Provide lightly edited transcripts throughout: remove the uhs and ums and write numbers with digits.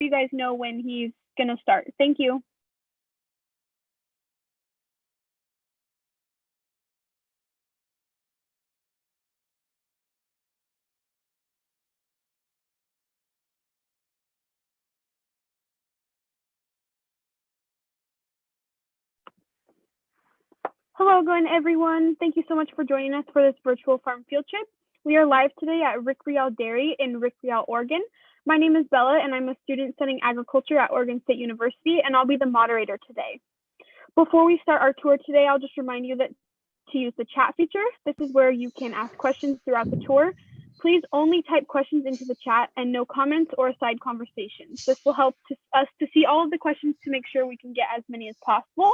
you guys know when he's going to start. Thank you. Hello again, everyone. Thank you so much for joining us for this virtual farm field trip. We are live today at Rickreall Dairy in Rickreall, Oregon. My name is Bella, and I'm a student studying agriculture at Oregon State University, and I'll be the moderator today. Before we start our tour today, I'll just remind you that to use the chat feature. This is where you can ask questions throughout the tour. Please only type questions into the chat and no comments or side conversations. This will help us to see all of the questions to make sure we can get as many as possible.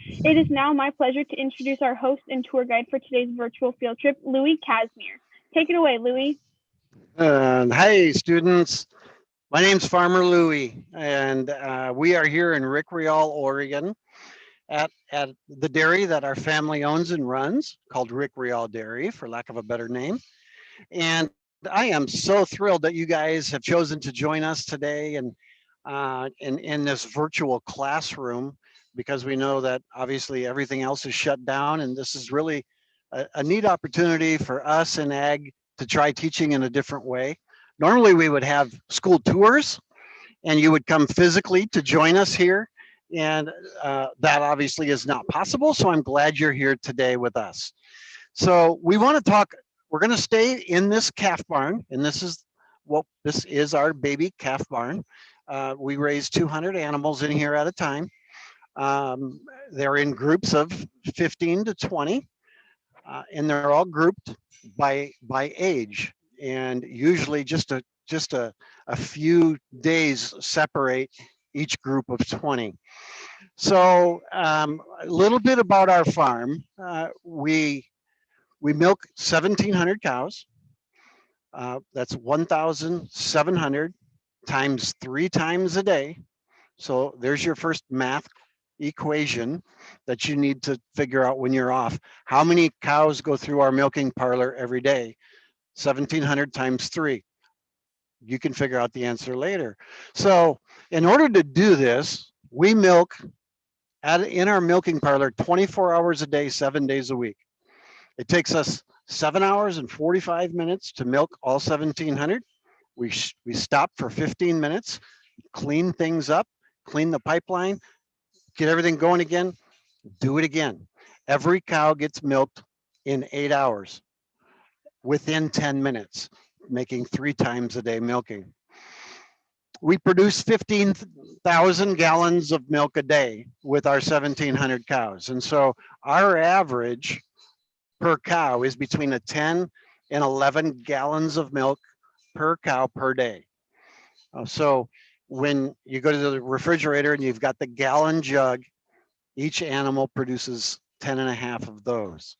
It is now my pleasure to introduce our host and tour guide for today's virtual field trip, Louis Casimir. Take it away, Louis. Hi, students. My name's Farmer Louis, and we are here in Rickreall, Oregon, at the dairy that our family owns and runs, called Rickreall Dairy, for lack of a better name. And I am so thrilled that you guys have chosen to join us today and in this virtual classroom, because we know that obviously everything else is shut down, and this is really a neat opportunity for us in ag to try teaching in a different way. Normally we would have school tours and you would come physically to join us here, and that obviously is not possible, so I'm glad you're here today with us. So we want to talk, we're going to stay in this calf barn, and this is our baby calf barn. We raise 200 animals in here at a time. They're in groups of 15 to 20, and they're all grouped by age, and usually just a few days separate each group of 20. So a little bit about our farm. We milk 1,700 cows. That's 1,700 times 3 times a day. So there's your first math equation that you need to figure out when you're off. How many cows go through our milking parlor every day? 1,700 times 3. You can figure out the answer later. So in order to do this, we milk in our milking parlor 24 hours a day, 7 days a week. It takes us 7 hours and 45 minutes to milk all 1,700. We stop for 15 minutes, clean things up, clean the pipeline, get everything going again, do it again. Every cow gets milked in 8 hours within 10 minutes, making 3 times a day milking. We produce 15,000 gallons of milk a day with our 1,700 cows. And so our average per cow is between 10 and 11 gallons of milk per cow per day. So when you go to the refrigerator and you've got the gallon jug, each animal produces 10 and a half of those.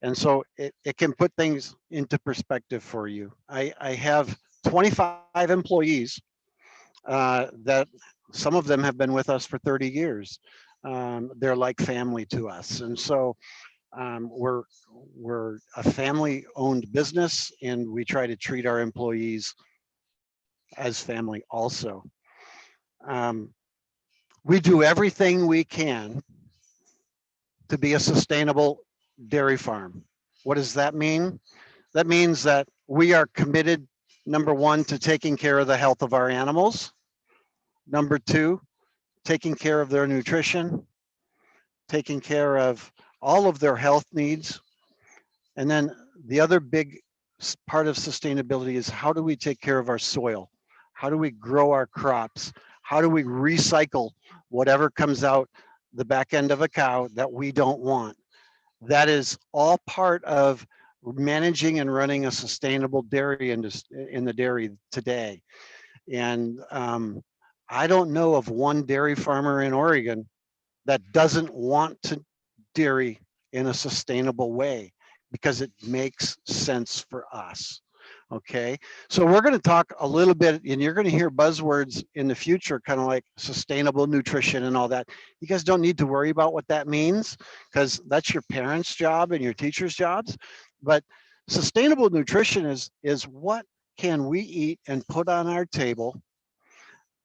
And so it can put things into perspective for you. I have 25 employees that some of them have been with us for 30 years. They're like family to us. And so we're a family owned business, and we try to treat our employees as family also. We do everything we can to be a sustainable dairy farm. What does that mean? That means that we are committed, number one, to taking care of the health of our animals. Number two, taking care of their nutrition, taking care of all of their health needs. And then the other big part of sustainability is, how do we take care of our soil? How do we grow our crops? How do we recycle whatever comes out the back end of a cow that we don't want? That is all part of managing and running a sustainable dairy industry in the dairy today. And I don't know of one dairy farmer in Oregon that doesn't want to dairy in a sustainable way, because it makes sense for us. Okay, so we're going to talk a little bit, and you're going to hear buzzwords in the future, kind of like sustainable nutrition and all that. You guys don't need to worry about what that means, because that's your parents' job and your teachers' jobs. But sustainable nutrition is what can we eat and put on our table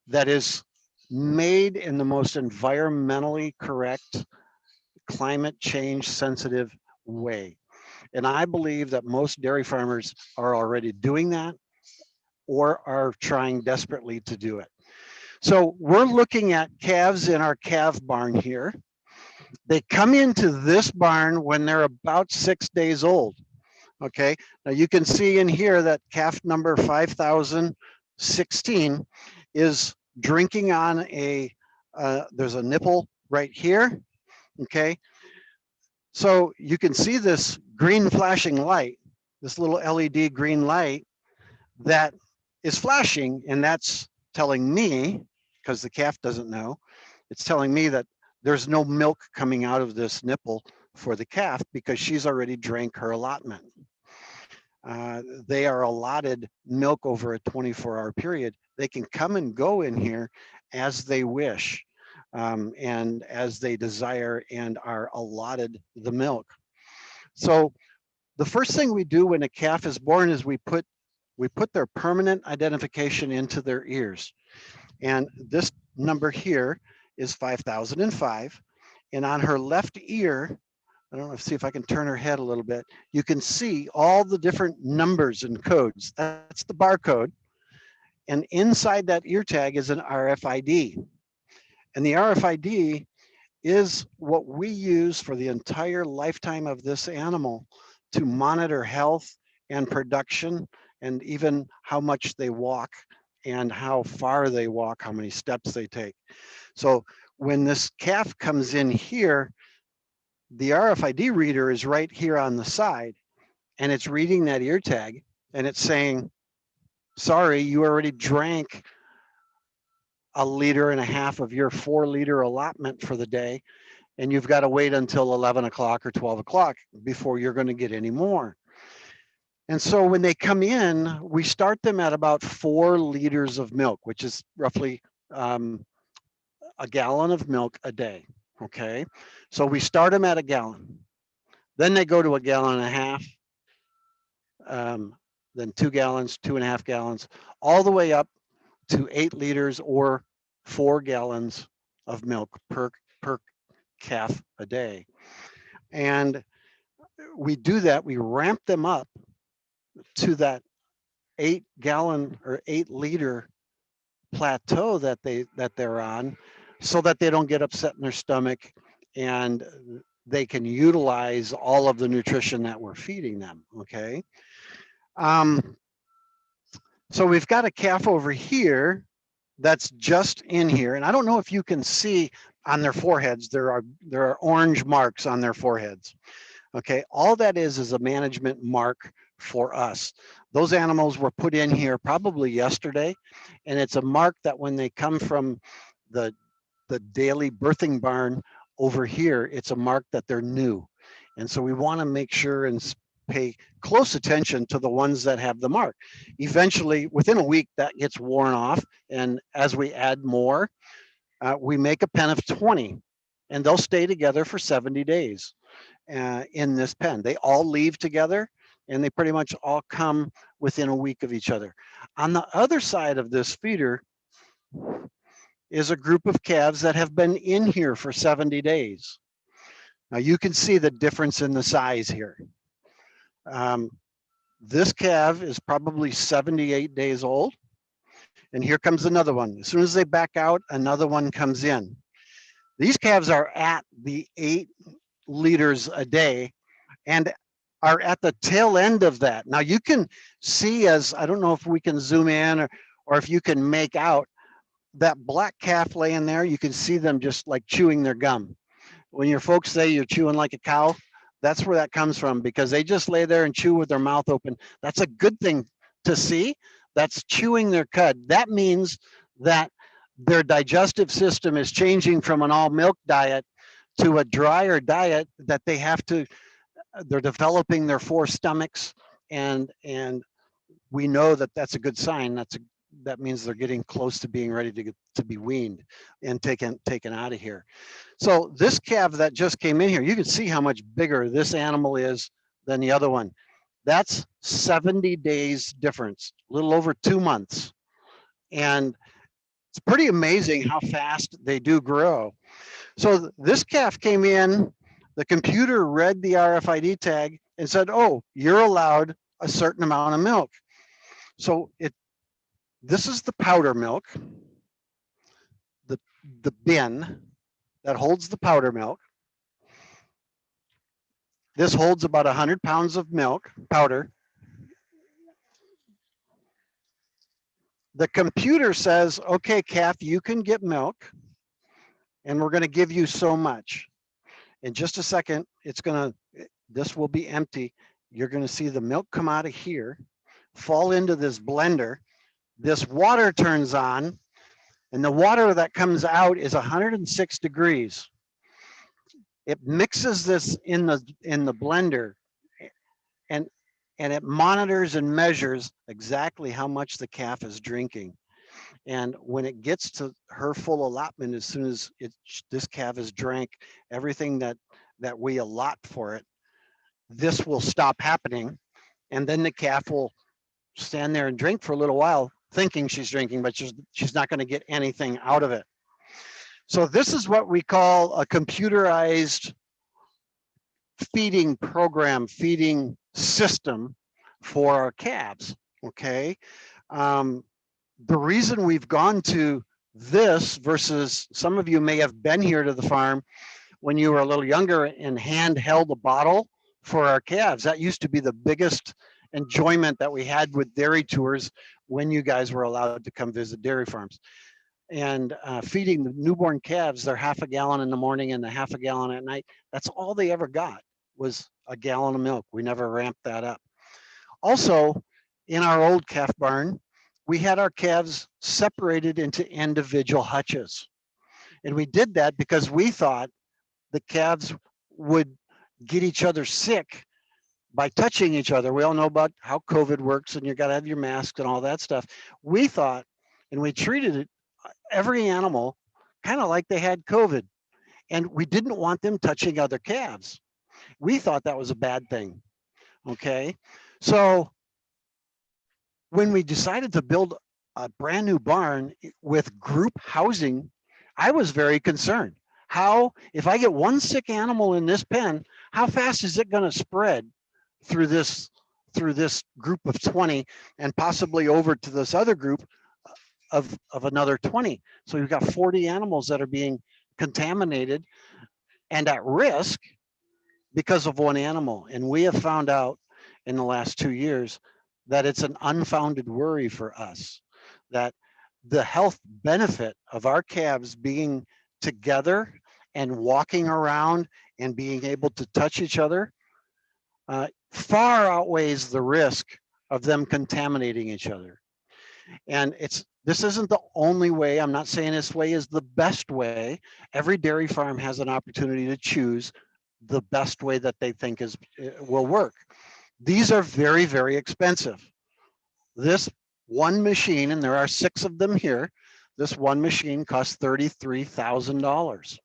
that is made in the most environmentally correct, climate change sensitive way. And I believe that most dairy farmers are already doing that or are trying desperately to do it. So we're looking at calves in our calf barn here. They come into this barn when they're about 6 days old. Okay, now you can see in here that calf number 5016 is drinking on there's a nipple right here. Okay, so you can see this green flashing light, this little LED green light that is flashing, and that's telling me, because the calf doesn't know, it's telling me that there's no milk coming out of this nipple for the calf because she's already drank her allotment. They are allotted milk over a 24-hour period. They can come and go in here as they wish and as they desire and are allotted the milk. So the first thing we do when a calf is born is we put their permanent identification into their ears. And this number here is 5005. And on her left ear, I don't know, see if I can turn her head a little bit. You can see all the different numbers and codes. That's the barcode. And inside that ear tag is an RFID. And the RFID is what we use for the entire lifetime of this animal to monitor health and production and even how much they walk and how far they walk, how many steps they take. So when this calf comes in here, the RFID reader is right here on the side and it's reading that ear tag and it's saying, sorry, you already drank 1.5 liters of your 4-liter allotment for the day, and you've got to wait until 11 o'clock or 12 o'clock before you're going to get any more. And so when they come in, we start them at about 4 liters of milk, which is roughly a gallon of milk a day. Okay. So we start them at a gallon. Then they go to 1.5 gallons, then 2 gallons, 2.5 gallons, all the way up to 8 liters or 4 gallons of milk per calf a day. And we do that, we ramp them up to that 8-gallon or 8-liter plateau that they're on so that they don't get upset in their stomach and they can utilize all of the nutrition that we're feeding them. Okay. So we've got a calf over here that's just in here, and I don't know if you can see on their foreheads, there are orange marks on their foreheads. Okay, all that is a management mark for us. Those animals were put in here probably yesterday, and it's a mark that when they come from the daily birthing barn over here, it's a mark that they're new. And so we want to make sure and pay close attention to the ones that have the mark. Eventually, within a week, that gets worn off. And as we add more, we make a pen of 20, and they'll stay together for 70 days in this pen. They all leave together, and they pretty much all come within a week of each other. On the other side of this feeder is a group of calves that have been in here for 70 days. Now you can see the difference in the size here. This calf is probably 78 days old. And here comes another one. As soon as they back out, another one comes in. These calves are at the 8 liters a day and are at the tail end of that. Now you can see, as I don't know if we can zoom in or if you can make out that black calf laying there, you can see them just like chewing their gum. When your folks say you're chewing like a cow, that's where that comes from, because they just lay there and chew with their mouth open. That's a good thing to see. That's chewing their cud. That means that their digestive system is changing from an all milk diet to a drier diet that they're developing their 4 stomachs, and we know that that's a good sign. That means they're getting close to being ready to be weaned and taken out of here. So this calf that just came in here, you can see how much bigger this animal is than the other one. That's 70 days difference, a little over 2 months. And It's pretty amazing how fast they do grow. So this calf came in, the computer read the RFID tag and said, oh, you're allowed a certain amount of milk. So this is the powder milk, the, the bin that holds the powder milk. This holds about 100 pounds of milk, powder. The computer says, okay, calf, you can get milk and we're going to give you so much. In just a second, this will be empty. You're going to see the milk come out of here, fall into this blender. This water turns on, and the water that comes out is 106 degrees. It mixes this in the blender, and it monitors and measures exactly how much the calf is drinking. And when it gets to her full allotment, as soon as this calf has drank everything that we allot for it, this will stop happening. And then the calf will stand there and drink for a little while, thinking she's drinking, but she's not going to get anything out of it. So this is what we call a computerized feeding program, feeding system for our calves, okay? The reason we've gone to this versus some of you may have been here to the farm when you were a little younger and hand held a bottle for our calves. That used to be the biggest enjoyment that we had with dairy tours when you guys were allowed to come visit dairy farms. And feeding the newborn calves, they're half a gallon in the morning and a half a gallon at night. That's all they ever got was a gallon of milk. We never ramped that up. Also, in our old calf barn, we had our calves separated into individual hutches. And we did that because we thought the calves would get each other sick by touching each other. We all know about how COVID works and you got to have your mask and all that stuff. We thought, and we treated it, every animal kind of like they had COVID. And we didn't want them touching other calves. We thought that was a bad thing. Okay. So when we decided to build a brand new barn with group housing, I was very concerned. How, if I get one sick animal in this pen, how fast is it going to spread through this group of 20 and possibly over to this other group of another 20? So we've got 40 animals that are being contaminated and at risk because of one animal. And we have found out in the last 2 years that it's an unfounded worry for us, that the health benefit of our calves being together and walking around and being able to touch each other far outweighs the risk of them contaminating each other. And this isn't the only way. I'm not saying this way is the best way. Every dairy farm has an opportunity to choose the best way that they think will work. These are very, very expensive. This one machine, and there are 6 of them here, this one machine costs $33,000.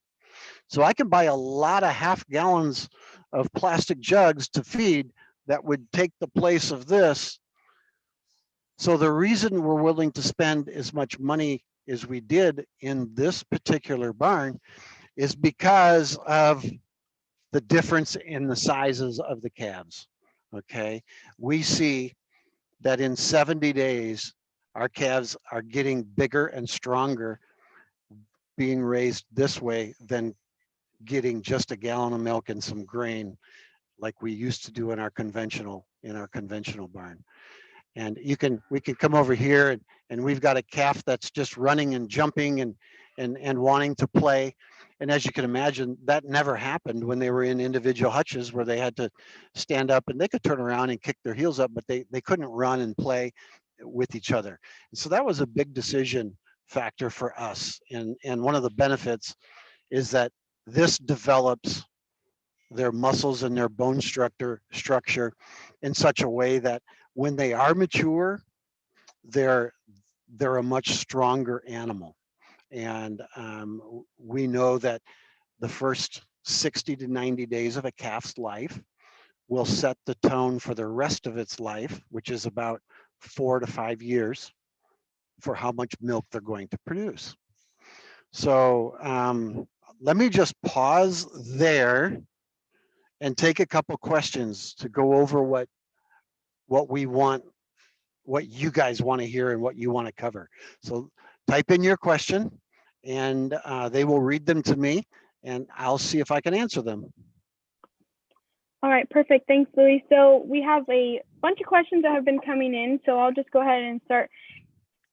So I can buy a lot of half gallons of plastic jugs to feed that would take the place of this. So the reason we're willing to spend as much money as we did in this particular barn is because of the difference in the sizes of the calves. Okay, we see that in 70 days, our calves are getting bigger and stronger being raised this way than getting just a gallon of milk and some grain like we used to do in our conventional barn. And we can come over here and we've got a calf that's just running and jumping and wanting to play. And as you can imagine, that never happened when they were in individual hutches where they had to stand up and they could turn around and kick their heels up, but they couldn't run and play with each other. And so that was a big decision factor for us. And one of the benefits is that this develops their muscles and their bone structure in such a way that when they are mature, they're a much stronger animal. And we know that the first 60 to 90 days of a calf's life will set the tone for the rest of its life, which is about 4 to 5 years. for how much milk they're going to produce. So let me just pause there and take a couple questions to go over what we want, what you guys want to hear and what you want to cover. So type in your question and they will read them to me and I'll see if I can answer them. All right, perfect. Thanks, Louis. So we have a bunch of questions that have been coming in, so I'll just go ahead and start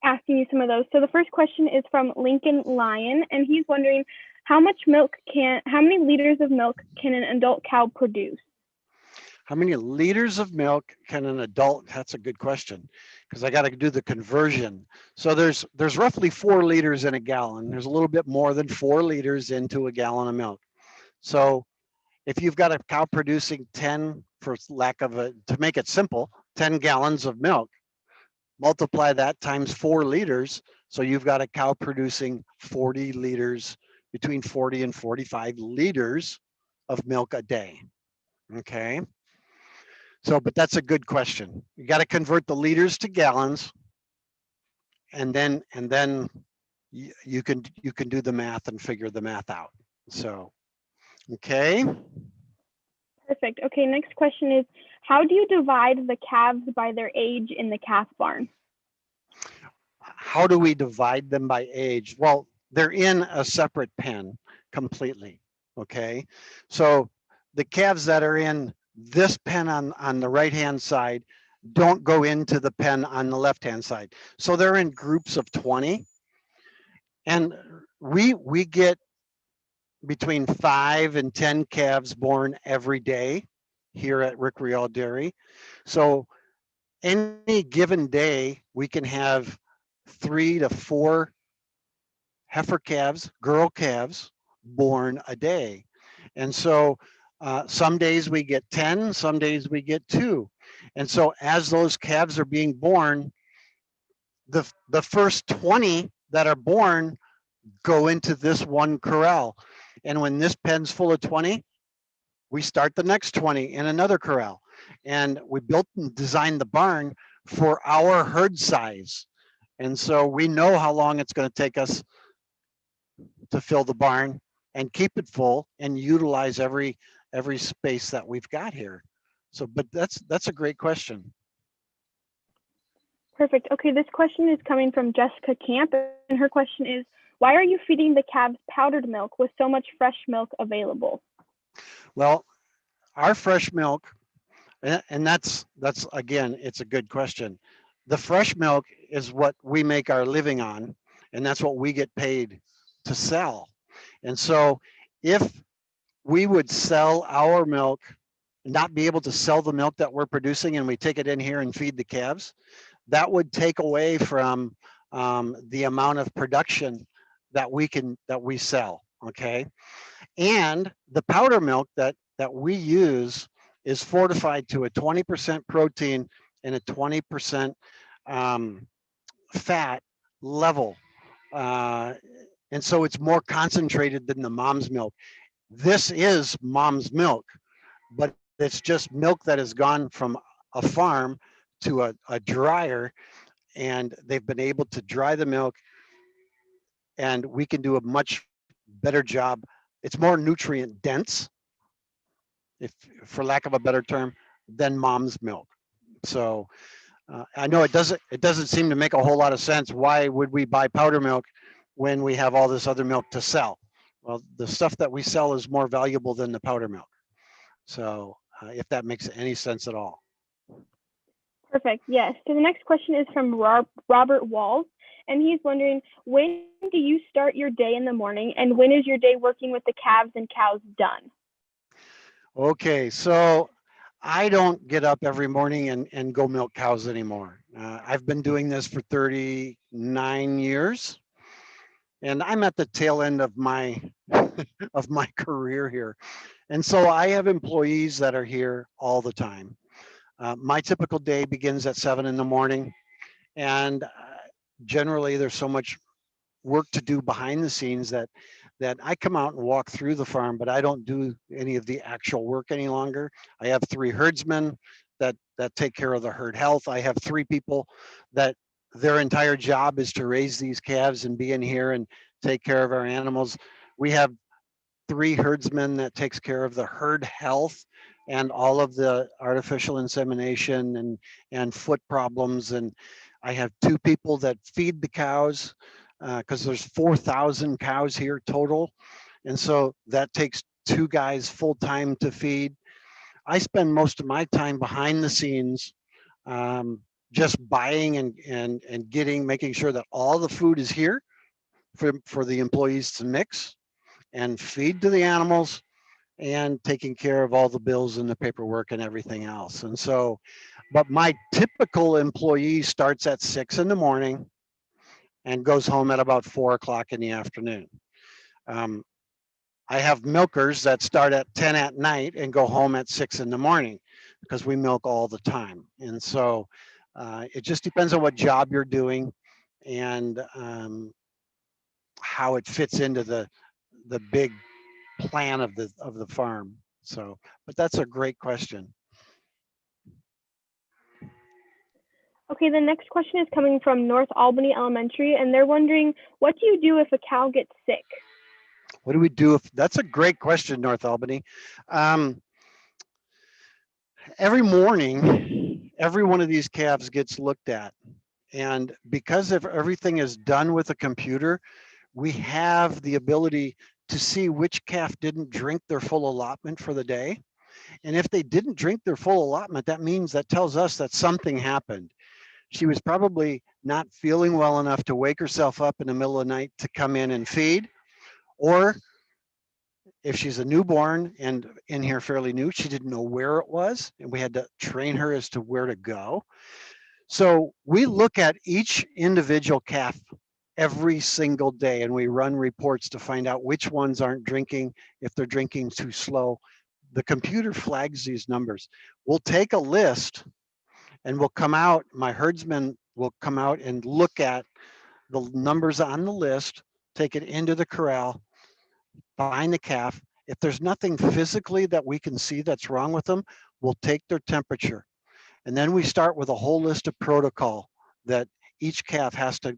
asking you some of those. So the first question is from Lincoln Lyon, and he's wondering how many liters of milk can an adult cow produce? How many liters of milk can an adult? That's a good question because I got to do the conversion. So there's roughly 4 liters in a gallon. There's a little bit more than 4 liters into a gallon of milk. So if you've got a cow producing 10, for lack of a, to make it simple, 10 gallons of milk, multiply that times 4 liters. So you've got a cow producing 40 liters, between 40 and 45 liters of milk a day. Okay. So, but that's a good question. You got to convert the liters to gallons, and then you can do the math and figure the math out. So, okay. Perfect. Okay, next question is how do you divide the calves by their age in the calf barn? How do we divide them by age? Well, they're in a separate pen completely. Okay. So the calves that are in this pen on the right hand side don't go into the pen on the left hand side. So they're in groups of 20. And we get between 5 and 10 calves born every day here at Rickreall Dairy. So any given day, we can have 3 to 4 heifer calves, girl calves, born a day. And so some days we get 10, some days we get 2. And so as those calves are being born, the first 20 that are born go into this one corral. And when this pen's full of 20, we start the next 20 in another corral. And we built and designed the barn for our herd size. And so we know how long it's going to take us to fill the barn and keep it full and utilize every space that we've got here. So, but that's a great question. Perfect. Okay, this question is coming from Jessica Camp, and her question is, why are you feeding the calves powdered milk with so much fresh milk available? Well, our fresh milk, and that's again, it's a good question. The fresh milk is what we make our living on, and that's what we get paid to sell. And so if we would sell our milk, not be able to sell the milk that we're producing, and we take it in here and feed the calves, that would take away from the amount of production that we sell. Okay. And the powder milk that we use is fortified to a 20% protein and a 20% fat level. And so it's more concentrated than the mom's milk. This is mom's milk, but it's just milk that has gone from a farm to a dryer, and they've been able to dry the milk, and we can do a much better job. It's more nutrient dense, if for lack of a better term, than mom's milk. So I know it doesn't seem to make a whole lot of sense. Why would we buy powder milk when we have all this other milk to sell? Well, the stuff that we sell is more valuable than the powder milk. So if that makes any sense at all. Perfect. Yes. So the next question is from Robert Walls, and he's wondering, when do you start your day in the morning, and when is your day working with the calves and cows done? Okay, so I don't get up every morning and go milk cows anymore. I've been doing this for 39 years, and I'm at the tail end of my of my career here. And so I have employees that are here all the time. My typical day begins at 7 in the morning, and generally there's so much work to do behind the scenes that I come out and walk through the farm, but I don't do any of the actual work any longer. I have 3 herdsmen that take care of the herd health. I have 3 people that their entire job is to raise these calves and be in here and take care of our animals. We have 3 herdsmen that takes care of the herd health and all of the artificial insemination and foot problems. And I have 2 people that feed the cows because there's 4,000 cows here total. And so that takes 2 guys full time to feed. I spend most of my time behind the scenes, um, just buying and getting, making sure that all the food is here for the employees to mix and feed to the animals, and taking care of all the bills and the paperwork and everything else. And so, but my typical employee starts at 6 in the morning and goes home at about 4 o'clock in the afternoon. Um, I have milkers that start at 10 at night and go home at 6 in the morning because we milk all the time. And so it just depends on what job you're doing and how it fits into the big plan of the farm. So, but that's a great question. Okay, the next question is coming from North Albany Elementary, and they're wondering, what do you do if a cow gets sick? What do we do if that's a great question, North Albany? Um, every morning, every one of these calves gets looked at. And because if everything is done with a computer, we have the ability to see which calf didn't drink their full allotment for the day. And if they didn't drink their full allotment, that tells us that something happened. She was probably not feeling well enough to wake herself up in the middle of the night to come in and feed, or if she's a newborn and in here fairly new, she didn't know where it was, and we had to train her as to where to go. So we look at each individual calf every single day, and we run reports to find out which ones aren't drinking, if they're drinking too slow. The computer flags these numbers. We'll take a list and we'll come out, my herdsmen will come out and look at the numbers on the list, take it into the corral, find the calf. If there's nothing physically that we can see that's wrong with them, we'll take their temperature. And then we start with a whole list of protocol that each calf has to,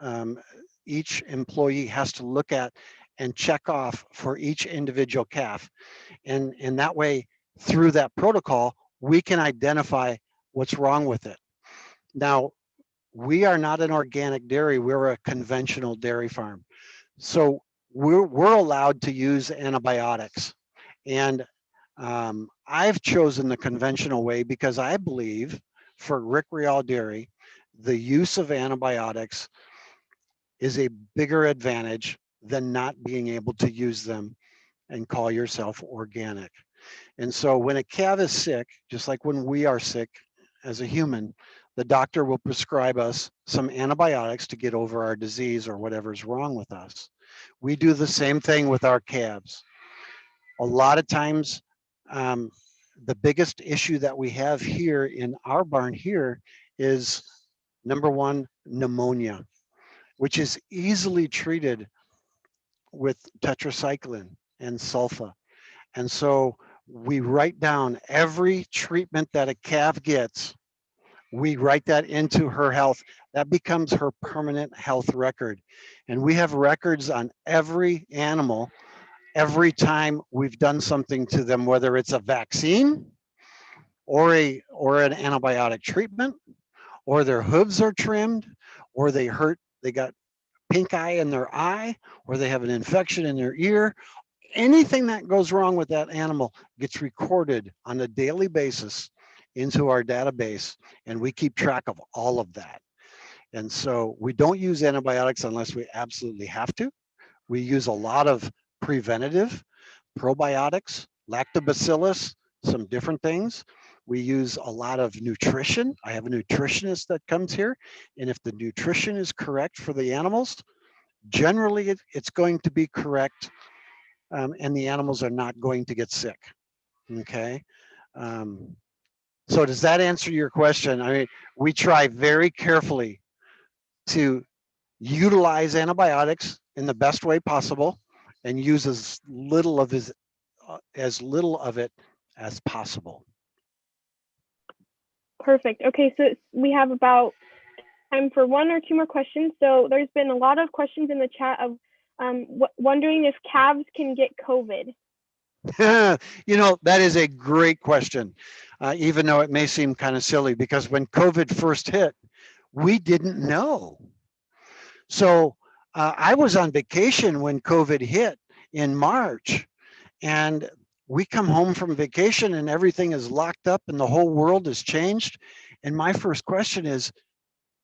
um, each employee has to look at and check off for each individual calf. And that way, through that protocol, we can identify what's wrong with it. Now, we are not an organic dairy, we're a conventional dairy farm. So we're allowed to use antibiotics. And I've chosen the conventional way because I believe for Rickreall dairy, the use of antibiotics is a bigger advantage than not being able to use them and call yourself organic. And so when a calf is sick, just like when we are sick as a human, the doctor will prescribe us some antibiotics to get over our disease or whatever's wrong with us. We do the same thing with our calves. A lot of times, um, the biggest issue that we have here in our barn here is number one, pneumonia, which is easily treated with tetracycline and sulfa. And so we write down every treatment that a calf gets. We write that into her health. That becomes her permanent health record. And we have records on every animal every time we've done something to them, whether it's a vaccine or an antibiotic treatment, or their hooves are trimmed, or they got pink eye in their eye, or they have an infection in their ear. Anything that goes wrong with that animal gets recorded on a daily basis into our database, and we keep track of all of that. And so we don't use antibiotics unless we absolutely have to. We use a lot of preventative probiotics, lactobacillus, some different things. We use a lot of nutrition. I have a nutritionist that comes here, and if the nutrition is correct for the animals, generally it's going to be correct, and the animals are not going to get sick. Okay. Um, so does that answer your question? I mean, we try very carefully to utilize antibiotics in the best way possible and use as little of it as possible. Perfect. Okay, so we have about time for one or two more questions. So there's been a lot of questions in the chat of wondering if calves can get COVID. That is a great question, even though it may seem kind of silly, because when COVID first hit, we didn't know. So I was on vacation when COVID hit in March, and we come home from vacation and everything is locked up and the whole world has changed. And my first question is,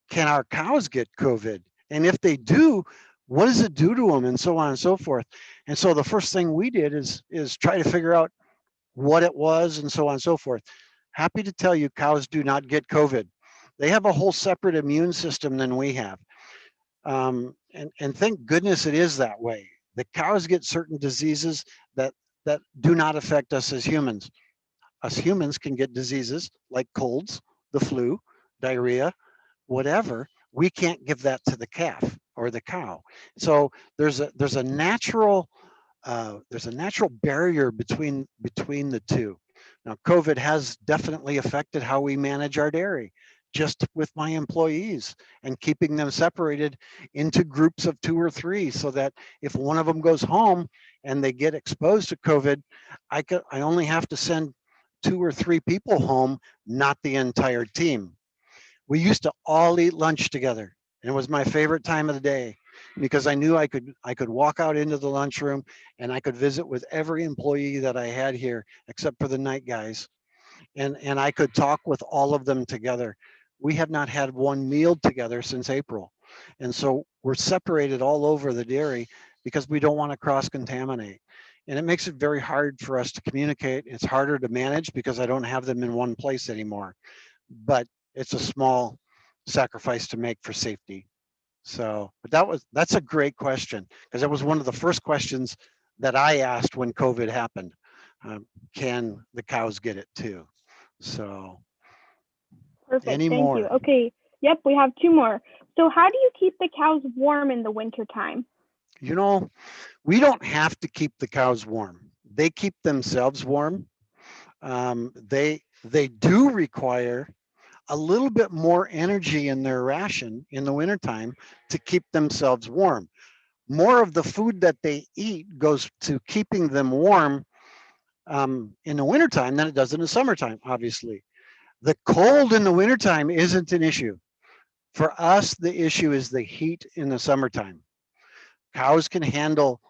can our cows get COVID? And if they do, what does it do to them, and so on and so forth. And so the first thing we did is try to figure out what it was, and so on and so forth. Happy to tell you, cows do not get COVID. They have a whole separate immune system than we have. And thank goodness it is that way. The cows get certain diseases that do not affect us as humans. Us humans can get diseases like colds, the flu, diarrhea, whatever. We can't give that to the calf or the cow. So there's a natural barrier between the two. Now, COVID has definitely affected how we manage our dairy, just with my employees, and keeping them separated into groups of 2 or 3, so that if one of them goes home and they get exposed to COVID, I only have to send 2 or 3 people home, not the entire team. We used to all eat lunch together, and it was my favorite time of the day, because I knew I could walk out into the lunchroom and I could visit with every employee that I had here, except for the night guys, and I could talk with all of them together. We have not had one meal together since April, and so we're separated all over the dairy because we don't want to cross contaminate. And it makes it very hard for us to communicate. It's harder to manage because I don't have them in one place anymore. But it's a small sacrifice to make for safety. So, but that's a great question, because that was one of the first questions that I asked when COVID happened. Can the cows get it too? So, Perfect. any Thank you. more? Okay. Yep, we have 2 more. So how do you keep the cows warm in the winter time? We don't have to keep the cows warm. They keep themselves warm. They do require a little bit more energy in their ration in the wintertime to keep themselves warm. More of the food that they eat goes to keeping them warm in the wintertime than it does in the summertime, obviously. The cold in the wintertime isn't an issue. For us, the issue is the heat in the summertime. Cows can handle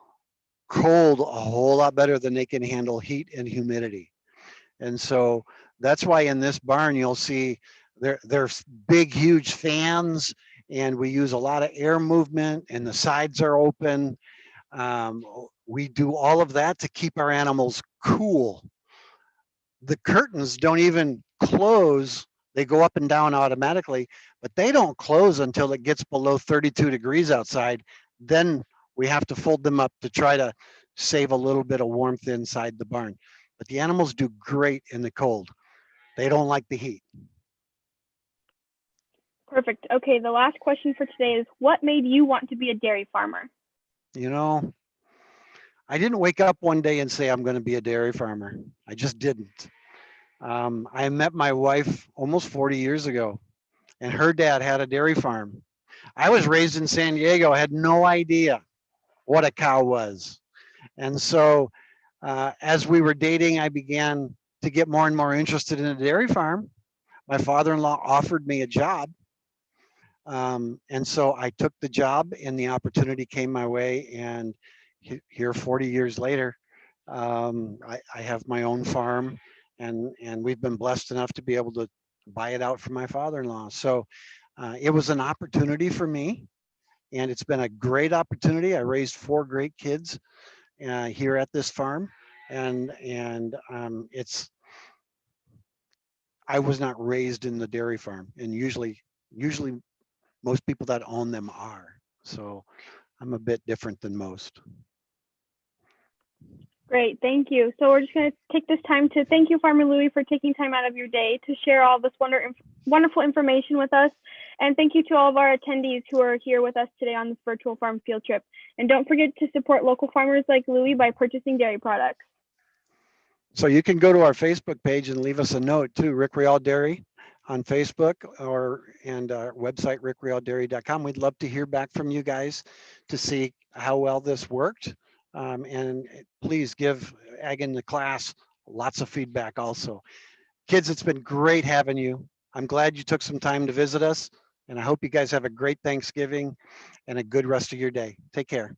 cold a whole lot better than they can handle heat and humidity. And so that's why in this barn, you'll see there's big, huge fans, and we use a lot of air movement, and the sides are open. We do all of that to keep our animals cool. The curtains don't even close. They go up and down automatically, but they don't close until it gets below 32 degrees outside. Then we have to fold them up to try to save a little bit of warmth inside the barn. But the animals do great in the cold. They don't like the heat. Perfect. Okay, the last question for today is, what made you want to be a dairy farmer? You know, I didn't wake up one day and say I'm going to be a dairy farmer. I just didn't. I met my wife almost 40 years ago, and her dad had a dairy farm. I was raised in San Diego. I had no idea what a cow was. And so as we were dating, I began to get more and more interested in a dairy farm. My father-in-law offered me a job. And so I took the job, and the opportunity came my way. And here 40 years later, I have my own farm, and we've been blessed enough to be able to buy it out from my father-in-law. So it was an opportunity for me, and it's been a great opportunity. I raised 4 great kids here at this farm, and it's I was not raised in the dairy farm, and usually most people that own them are. So I'm a bit different than most. Great, thank you. So we're just going to take this time to thank you, Farmer Louie, for taking time out of your day to share all this wonderful information with us. And thank you to all of our attendees who are here with us today on this virtual farm field trip. And don't forget to support local farmers like Louie by purchasing dairy products. So you can go to our Facebook page and leave us a note too, Rickreall Dairy. on Facebook and our website, rickrealldairy.com. We'd love to hear back from you guys to see how well this worked. And please give Ag in the class lots of feedback also. Kids, it's been great having you. I'm glad you took some time to visit us, and I hope you guys have a great Thanksgiving and a good rest of your day. Take care.